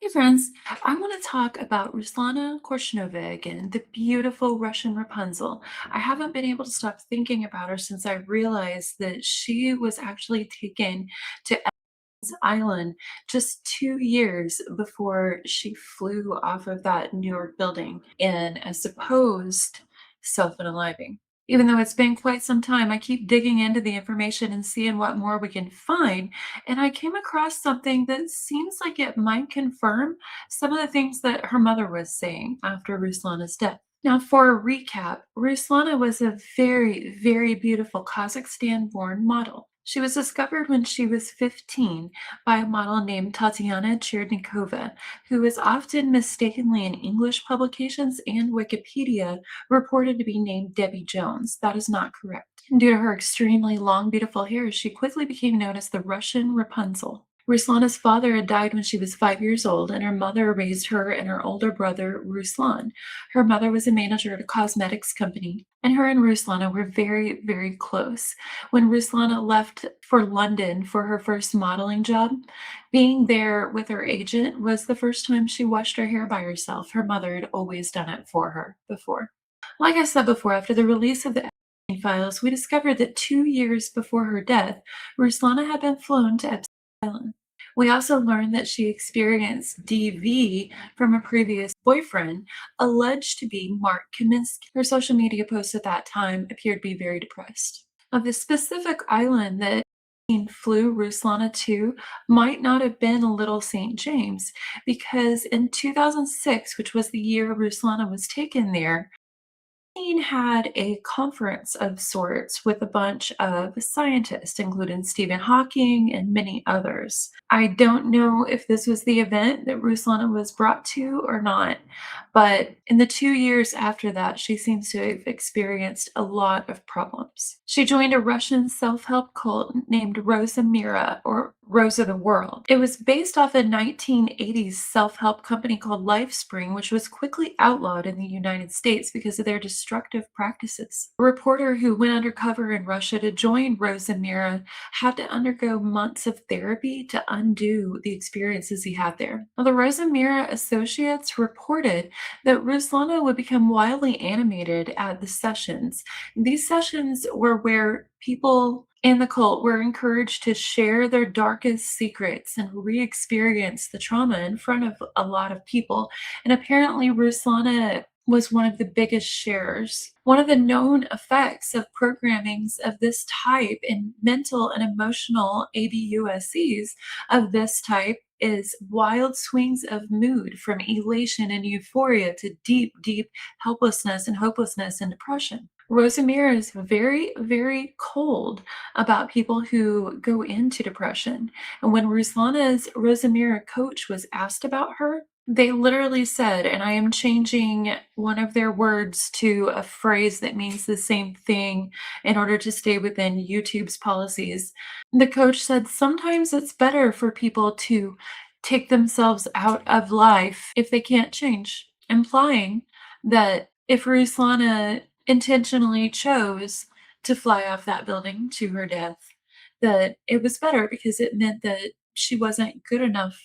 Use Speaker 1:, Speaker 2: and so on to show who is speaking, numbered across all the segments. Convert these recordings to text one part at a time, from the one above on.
Speaker 1: Hey friends, I want to talk about Ruslana Korshunova again, the beautiful Russian Rapunzel. I haven't been able to stop thinking about her since I realized that she was actually taken to Epstein's Island just 2 years before she flew off of that New York building in a supposed self-unaliving. Even though it's been quite some time, I keep digging into the information and seeing what more we can find. And I came across something that seems like it might confirm some of the things that her mother was saying after Ruslana's death. Now, for a recap, Ruslana was a very, very beautiful Kazakhstan born model. She was discovered when she was 15 by a model named Tatiana Chernigova, who is often mistakenly in English publications and Wikipedia reported to be named Debbie Jones. That is not correct. Due to her extremely long, beautiful hair, she quickly became known as the Russian Rapunzel. Ruslana's father had died when she was 5 years old, and her mother raised her and her older brother, Ruslan. Her mother was a manager at a cosmetics company, and her and Ruslana were very, very close. When Ruslana left for London for her first modeling job, being there with her agent was the first time she washed her hair by herself. Her mother had always done it for her before. Like I said before, after the release of the Epstein files, we discovered that 2 years before her death, Ruslana had been flown to Epstein Island. We also learned that she experienced DV from a previous boyfriend, alleged to be Mark Kaminsky. Her social media posts at that time appeared to be very depressed. Of the specific island that Epstein flew Ruslana to might not have been Little St. James, because in 2006, which was the year Ruslana was taken there, Epstein had a conference of sorts with a bunch of scientists, including Stephen Hawking and many others. I don't know if this was the event that Ruslana was brought to or not, but in the 2 years after that, she seems to have experienced a lot of problems. She joined a Russian self-help cult named Rosa Mira, or Rose of the World. It was based off a 1980s self-help company called Lifespring, which was quickly outlawed in the United States because of their destructive practices. A reporter who went undercover in Russia to join Rose and Mira had to undergo months of therapy to undo the experiences he had there. Now, the Rose and Mira associates reported that Ruslana would become wildly animated at the sessions. These sessions were where people in the cult were encouraged to share their darkest secrets and re-experience the trauma in front of a lot of people. And apparently, Ruslana was one of the biggest sharers. One of the known effects of programmings of this type in mental and emotional ABUSCs of this type is wild swings of mood from elation and euphoria to deep, deep helplessness and hopelessness and depression. Rosamira is very, very cold about people who go into depression. And when Ruslana's Rosamira coach was asked about her, they literally said, and I am changing one of their words to a phrase that means the same thing in order to stay within YouTube's policies. The coach said, sometimes it's better for people to take themselves out of life if they can't change, implying that if Ruslana intentionally chose to fly off that building to her death, that it was better because it meant that she wasn't good enough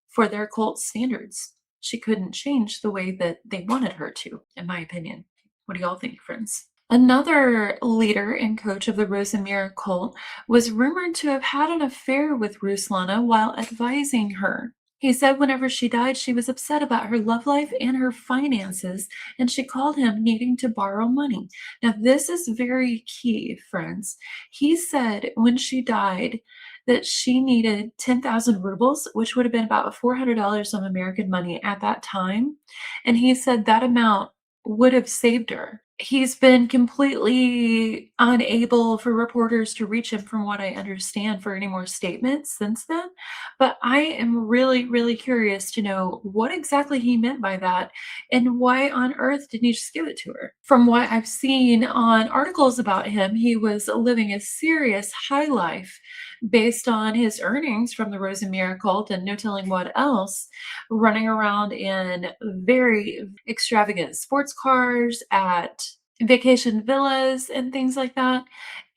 Speaker 1: for their cult standards. She couldn't change the way that they wanted her to, in my opinion. What do y'all think, friends? Another leader and coach of the Rosamira cult was rumored to have had an affair with Ruslana while advising her. He said whenever she died, she was upset about her love life and her finances, and she called him needing to borrow money. Now, this is very key, friends. He said when she died that she needed 10,000 rubles, which would have been about $400 of American money at that time. And he said that amount would have saved her. He's been completely unable for reporters to reach him, from what I understand, for any more statements since then. But I am really, really curious to know what exactly he meant by that and why on earth didn't he just give it to her? From what I've seen on articles about him, he was living a serious high life based on his earnings from the Rosamira cult and no telling what else, running around in very extravagant sports cars at vacation villas and things like that.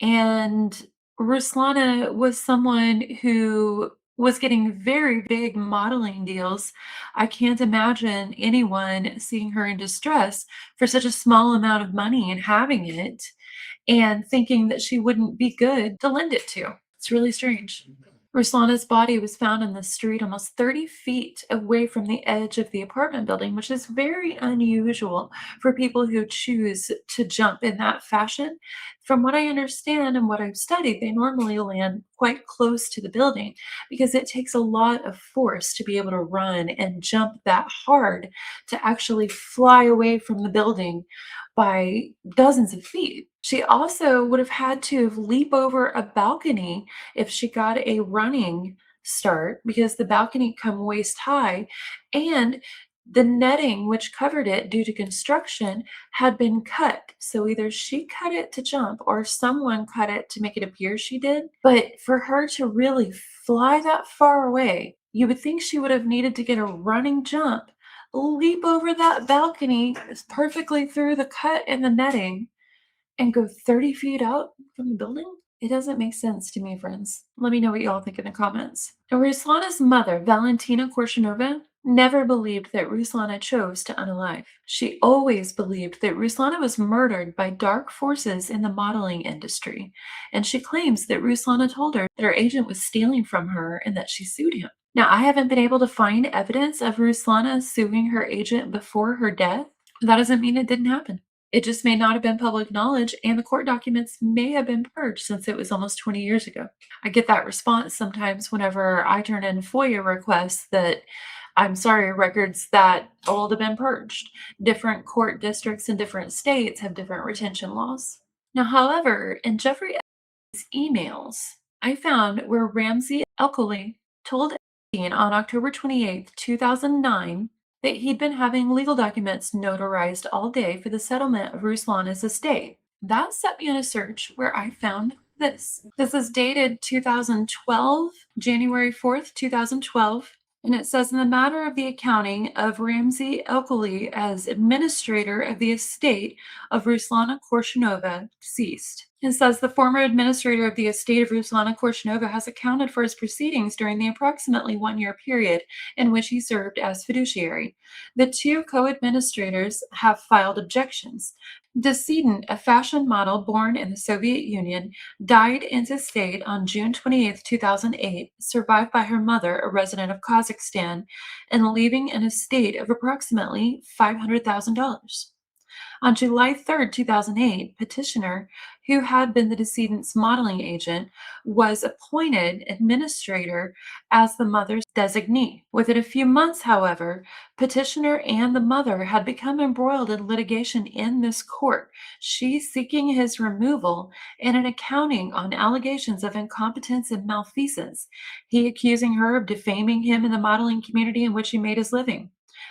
Speaker 1: And Ruslana was someone who was getting very big modeling deals. I can't imagine anyone seeing her in distress for such a small amount of money and having it and thinking that she wouldn't be good to lend it to. It's really strange. Ruslana's body was found in the street almost 30 feet away from the edge of the apartment building, which is very unusual for people who choose to jump in that fashion. From what I understand and what I've studied, they normally land quite close to the building because it takes a lot of force to be able to run and jump that hard to actually fly away from the building by dozens of feet. She also would have had to leap over a balcony if she got a running start because the balcony come waist high and the netting which covered it due to construction had been cut. So either she cut it to jump or someone cut it to make it appear she did. But for her to really fly that far away, you would think she would have needed to get a running jump, leap over that balcony perfectly through the cut in the netting, and go 30 feet out from the building? It doesn't make sense to me, friends. Let me know what y'all think in the comments. Now, Ruslana's mother, Valentina Korshunova, never believed that Ruslana chose to unalive. She always believed that Ruslana was murdered by dark forces in the modeling industry, and she claims that Ruslana told her that her agent was stealing from her and that she sued him. Now, I haven't been able to find evidence of Ruslana suing her agent before her death. That doesn't mean it didn't happen. It just may not have been public knowledge, and the court documents may have been purged since it was almost 20 years ago. I get that response sometimes whenever I turn in FOIA requests that I'm sorry, records that old have been purged. Different court districts in different states have different retention laws. Now, however, in Jeffrey emails, I found where Ramsey Elkoli told Epstein on October 28th, 2009, that he'd been having legal documents notarized all day for the settlement of Ruslana's estate. That set me on a search where I found this. This is dated 2012, January 4th, 2012. And it says, in the matter of the accounting of Ramsey Elkoli as administrator of the estate of Ruslana Korshunova, deceased. It says the former administrator of the estate of Ruslana Korshunova has accounted for his proceedings during the approximately 1 year period in which he served as fiduciary. The two co-administrators have filed objections. Decedent, a fashion model born in the Soviet Union, died intestate on June 28th, 2008, survived by her mother, a resident of Kazakhstan, and leaving an estate of approximately $500,000. On July 3rd, 2008, petitioner, who had been the decedent's modeling agent, was appointed administrator as the mother's designee. Within a few months, however, petitioner and the mother had become embroiled in litigation in this court, she seeking his removal and an accounting on allegations of incompetence and malfeasance, he accusing her of defaming him in the modeling community in which he made his living.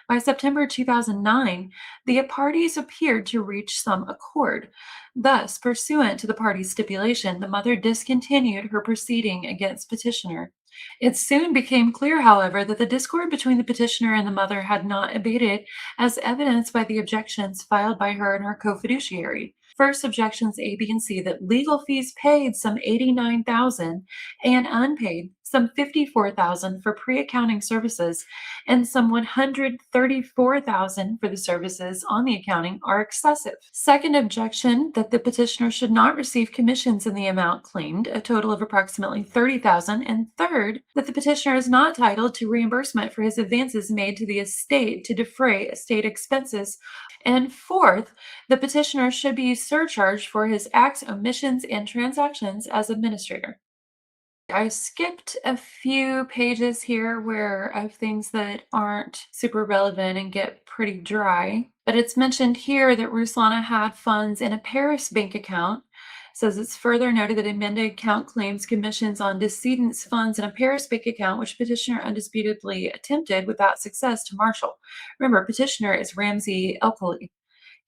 Speaker 1: By September 2009, the parties appeared to reach some accord. Thus, pursuant to the parties' stipulation, the mother discontinued her proceeding against petitioner. It soon became clear, however, that the discord between the petitioner and the mother had not abated, as evidenced by the objections filed by her and her co-fiduciary. First, objections A, B, and C that legal fees paid some 89,000 and unpaid some 54,000 for pre-accounting services and some 134,000 for the services on the accounting are excessive. Second objection, that the petitioner should not receive commissions in the amount claimed, a total of approximately 30,000. And third, that the petitioner is not entitled to reimbursement for his advances made to the estate to defray estate expenses. And fourth, the petitioner should be surcharged for his acts, omissions, and transactions as administrator. I skipped a few pages here where of things that aren't super relevant and get pretty dry, but it's mentioned here that Ruslana had funds in a Paris bank account. It says it's further noted that amended account claims commissions on decedent's funds in a Paris bank account, which petitioner undisputedly attempted without success to marshal. Remember, petitioner is Ramsey Elkoli.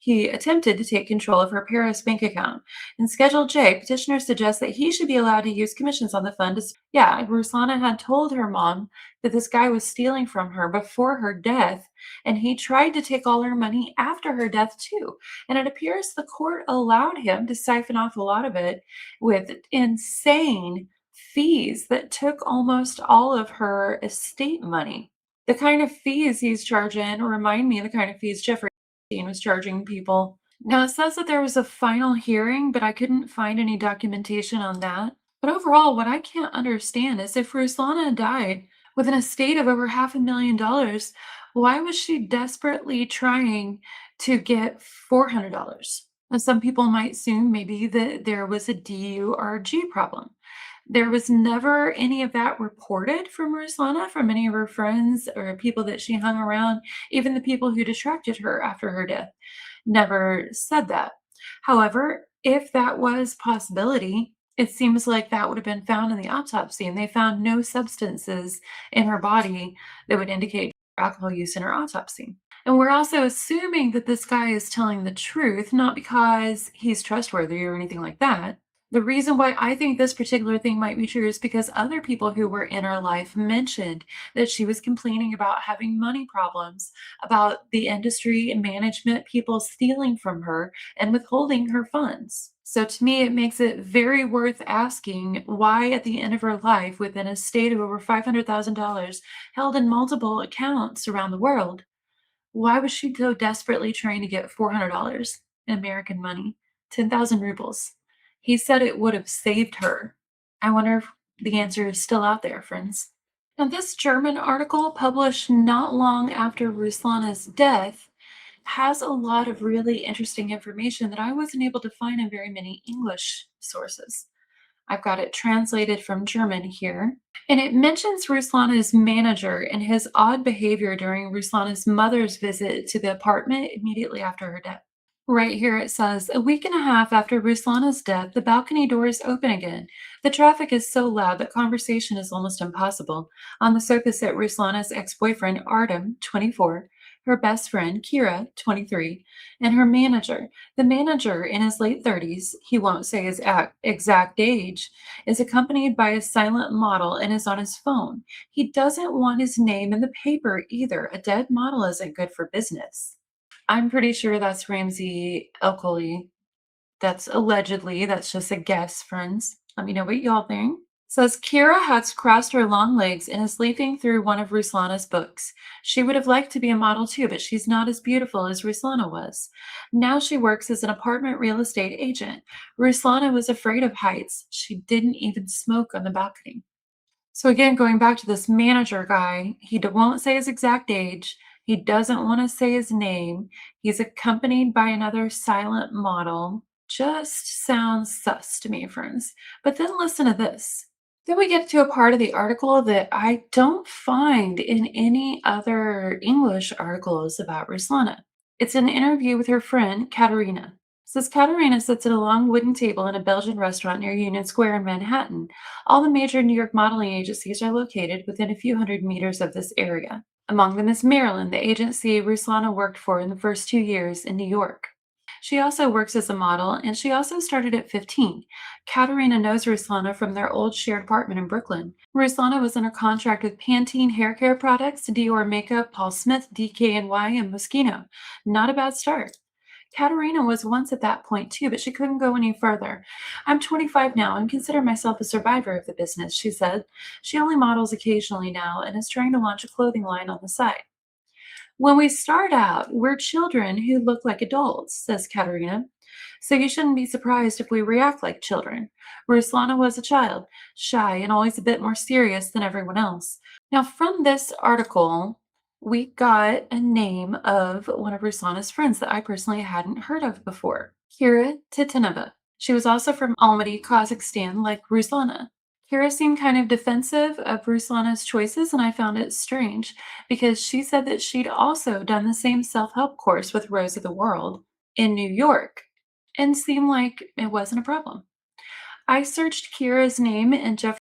Speaker 1: He attempted to take control of her Paris bank account. In Schedule J, petitioner suggests that he should be allowed to use commissions on the fund. Yeah, Ruslana had told her mom that this guy was stealing from her before her death, and he tried to take all her money after her death too. And it appears the court allowed him to siphon off a lot of it with insane fees that took almost all of her estate money. The kind of fees he's charging remind me of the kind of fees Jeffrey Epstein was charging people. Now, it says that there was a final hearing, but I couldn't find any documentation on that. But overall, what I can't understand is if Ruslana died with an estate of over $500,000, why was she desperately trying to get $400? And some people might assume maybe that there was a DU or G problem. There was never any of that reported from Ruslana, from any of her friends or people that she hung around, even the people who distracted her after her death never said that. However, if that was possibility, it seems like that would have been found in the autopsy, and they found no substances in her body that would indicate alcohol use in her autopsy. And we're also assuming that this guy is telling the truth, not because he's trustworthy or anything like that. The reason why I think this particular thing might be true is because other people who were in her life mentioned that she was complaining about having money problems, about the industry and management people stealing from her and withholding her funds. So to me, it makes it very worth asking why, at the end of her life, with an estate of over $500,000 held in multiple accounts around the world, why was she so desperately trying to get $400 in American money, 10,000 rubles? He said it would have saved her. I wonder if the answer is still out there, friends. Now, this German article, published not long after Ruslana's death, has a lot of really interesting information that I wasn't able to find in very many English sources. I've got it translated from German here. And it mentions Ruslana's manager and his odd behavior during Ruslana's mother's visit to the apartment immediately after her death. Right here it says, a week and a half after Ruslana's death, the balcony doors open again. The traffic is so loud that conversation is almost impossible. On the sofa sit Ruslana's ex-boyfriend, Artem, 24, her best friend, Kira, 23, and her manager. The manager, in his late 30s, he won't say his exact age, is accompanied by a silent model and is on his phone. He doesn't want his name in the paper either. A dead model isn't good for business. I'm pretty sure that's Ramsey Elkoli. That's allegedly, that's just a guess, friends. Let me know what y'all think. Says Kira has crossed her long legs and is leafing through one of Ruslana's books. She would have liked to be a model too, but she's not as beautiful as Ruslana was. Now she works as an apartment real estate agent. Ruslana was afraid of heights. She didn't even smoke on the balcony. So again, going back to this manager guy, won't say his exact age. He doesn't want to say his name. He's accompanied by another silent model. Just sounds sus to me, friends. But then listen to this. Then we get to a part of the article that I don't find in any other English articles about Ruslana. It's an interview with her friend, Katerina. It says Katerina sits at a long wooden table in a Belgian restaurant near Union Square in Manhattan. All the major New York modeling agencies are located within a few hundred meters of this area. Among them is Maryland, the agency Ruslana worked for in the first 2 years in New York. She also works as a model, and she also started at 15. Katerina knows Ruslana from their old shared apartment in Brooklyn. Ruslana was under contract with Pantene hair care products, Dior makeup, Paul Smith, DKNY, and Moschino. Not a bad start. Katerina was once at that point too, but she couldn't go any further. I'm 25 now and consider myself a survivor of the business, she said. She only models occasionally now and is trying to launch a clothing line on the side. When we start out, we're children who look like adults, says Katerina. So you shouldn't be surprised if we react like children. Ruslana was a child, shy and always a bit more serious than everyone else. Now, from this article, we got a name of one of Ruslana's friends that I personally hadn't heard of before, Kira Titanova. She was also from Almaty, Kazakhstan, like Ruslana. Kira seemed kind of defensive of Ruslana's choices, and I found it strange because she said that she'd also done the same self help course with Rose of the World in New York and seemed like it wasn't a problem. I searched Kira's name in Jeff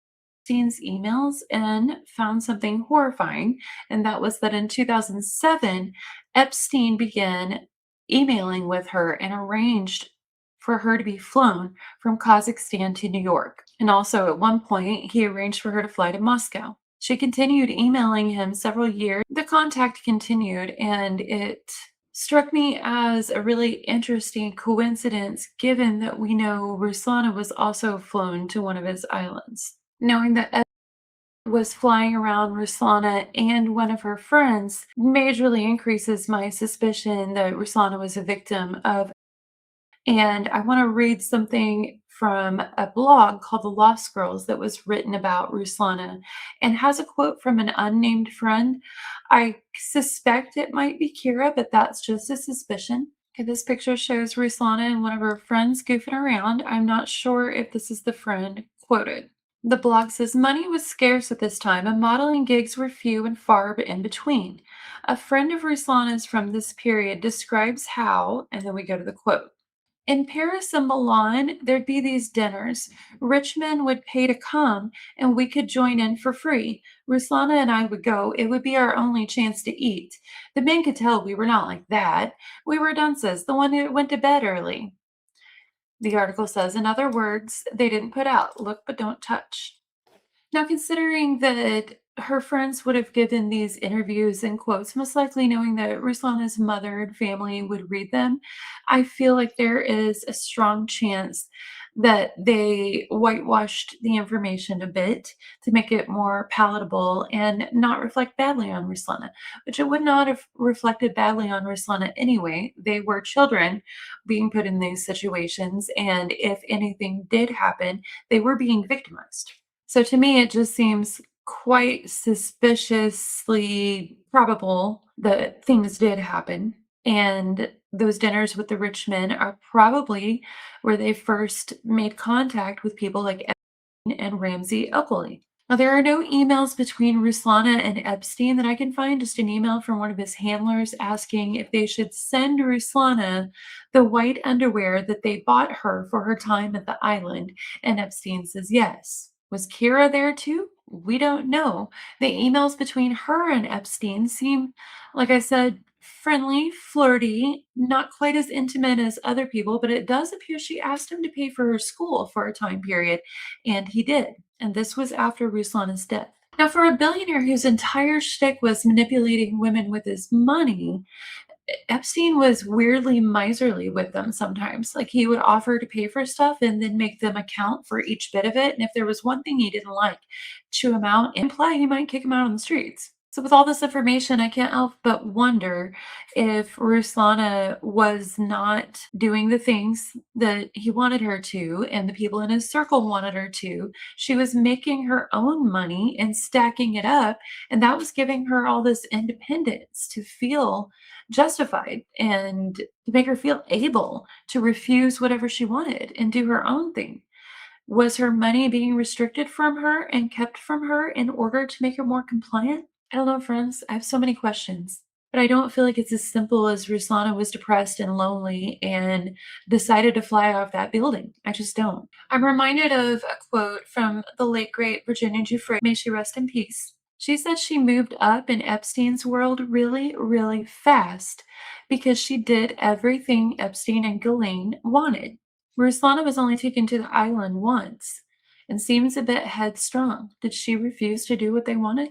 Speaker 1: Epstein's emails and found something horrifying, and that was that in 2007, Epstein began emailing with her and arranged for her to be flown from Kazakhstan to New York. And also, at one point, he arranged for her to fly to Moscow. She continued emailing him several years. The contact continued, and it struck me as a really interesting coincidence given that we know Ruslana was also flown to one of his islands. Knowing that Ed was flying around Ruslana and one of her friends majorly increases my suspicion that Ruslana was a victim of. And I want to read something from a blog called The Lost Girls that was written about Ruslana and has a quote from an unnamed friend. I suspect it might be Kira, but that's just a suspicion. Okay, this picture shows Ruslana and one of her friends goofing around. I'm not sure if this is the friend quoted. The blog says money was scarce at this time and modeling gigs were few and far in between. A friend of Ruslana's from this period describes how, and then we go to the quote. In Paris and Milan, there'd be these dinners. Rich men would pay to come, and we could join in for free. Ruslana and I would go. It would be our only chance to eat. The men could tell we were not like that. We were dunces, the one who went to bed early. The article says, in other words, they didn't put out look but don't touch. Now, considering that her friends would have given these interviews and quotes, most likely knowing that Ruslana's mother and family would read them, I feel like there is a strong chance that they whitewashed the information a bit to make it more palatable and not reflect badly on Ruslana, which it would not have reflected badly on Ruslana anyway. They were children being put in these situations, and if anything did happen, they were being victimized. So to me, it just seems quite suspiciously probable that things did happen. And those dinners with the rich men are probably where they first made contact with people like Epstein and Ramsey Eppley. Now, there are no emails between Ruslana and Epstein that I can find, just an email from one of his handlers asking if they should send Ruslana the white underwear that they bought her for her time at the island. And Epstein says yes. Was Kira there too? We don't know. The emails between her and Epstein seem, like I said, friendly, flirty, not quite as intimate as other people, but it does appear she asked him to pay for her school for a time period, and he did. And this was after Ruslana's death. Now, for a billionaire whose entire shtick was manipulating women with his money, Epstein was weirdly miserly with them sometimes. Like he would offer to pay for stuff and then make them account for each bit of it. And if there was one thing he didn't like, chew him out and imply he might kick him out on the streets. So with all this information, I can't help but wonder if Ruslana was not doing the things that he wanted her to, and the people in his circle wanted her to. She was making her own money and stacking it up, and that was giving her all this independence to feel justified and to make her feel able to refuse whatever she wanted and do her own thing. Was her money being restricted from her and kept from her in order to make her more compliant? I don't know, friends. I have so many questions. But I don't feel like it's as simple as Ruslana was depressed and lonely and decided to fly off that building. I just don't. I'm reminded of a quote from the late great Virginia Giuffre. May she rest in peace. She said she moved up in Epstein's world really, really fast because she did everything Epstein and Ghislaine wanted. Ruslana was only taken to the island once and seems a bit headstrong. Did she refuse to do what they wanted?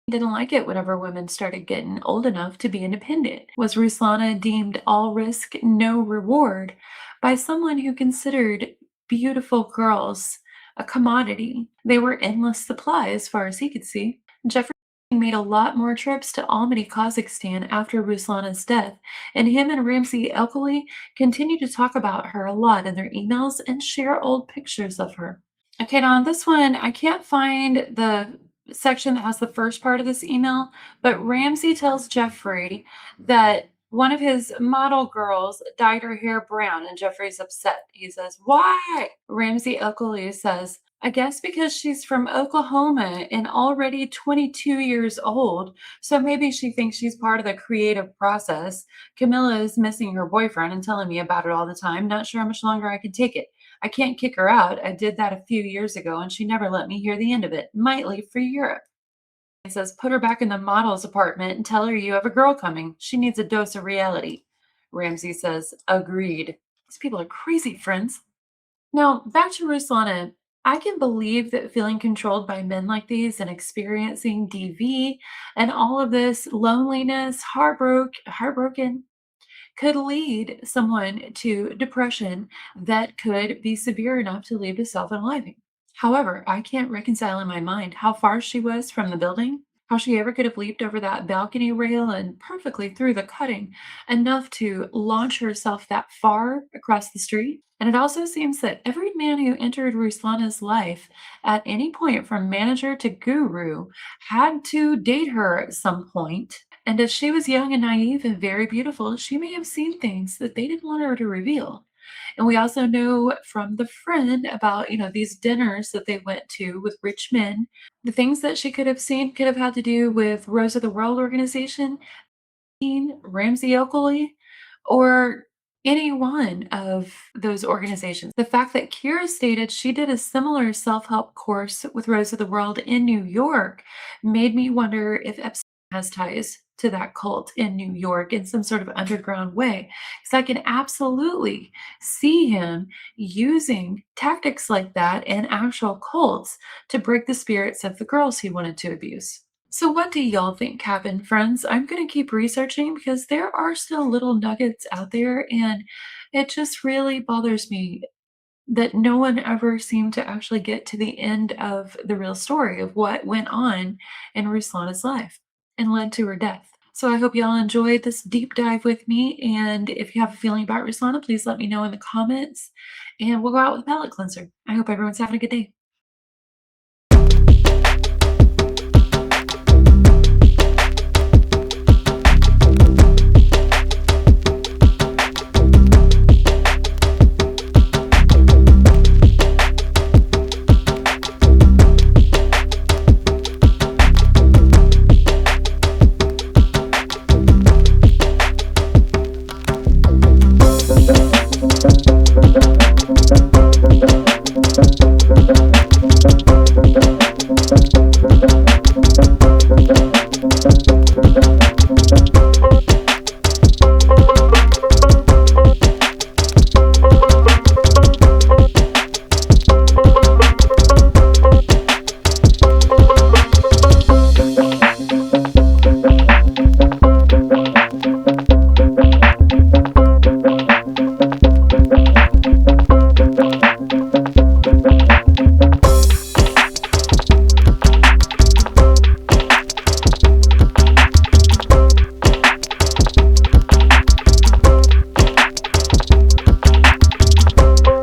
Speaker 1: Didn't like it whenever women started getting old enough to be independent. Was Ruslana deemed all risk, no reward by someone who considered beautiful girls a commodity? They were endless supply as far as he could see. Jeffrey made a lot more trips to Almaty, Kazakhstan after Ruslana's death, and him and Ramsey Elkely continue to talk about her a lot in their emails and share old pictures of her. Okay, now on this one, I can't find the section that has the first part of this email, but Ramsey tells Jeffrey that one of his model girls dyed her hair brown, and Jeffrey's upset. He says, why? Ramsey Oakley says, I guess because she's from Oklahoma and already 22 years old, so maybe she thinks she's part of the creative process. Camilla is missing her boyfriend and telling me about it all the time. Not sure how much longer I can take it. I can't kick her out. I did that a few years ago and she never let me hear the end of it. Might leave for Europe. It says, put her back in the model's apartment and tell her you have a girl coming. She needs a dose of reality. Ramsey says, agreed. These people are crazy, friends. Now, back to Ruslana. I can believe that feeling controlled by men like these and experiencing DV and all of this loneliness, heartbroken, could lead someone to depression that could be severe enough to lead to self-unaliving. However, I can't reconcile in my mind how far she was from the building, how she ever could have leaped over that balcony rail and perfectly through the cutting, enough to launch herself that far across the street. And it also seems that every man who entered Ruslana's life at any point from manager to guru had to date her at some point. And as she was young and naive and very beautiful, she may have seen things that they didn't want her to reveal. And we also know from the friend about, these dinners that they went to with rich men. The things that she could have seen could have had to do with Rose of the World organization, Ramsey Oakley, or any one of those organizations. The fact that Kira stated she did a similar self help course with Rose of the World in New York made me wonder if Epstein has ties to that cult in New York in some sort of underground way. Because I can absolutely see him using tactics like that in actual cults to break the spirits of the girls he wanted to abuse. So, what do y'all think happened, friends? I'm going to keep researching because there are still little nuggets out there, and it just really bothers me that no one ever seemed to actually get to the end of the real story of what went on in Ruslana's life and led to her death. So, I hope y'all enjoyed this deep dive with me. And if you have a feeling about Ruslana, please let me know in the comments, and we'll go out with a palate cleanser. I hope everyone's having a good day.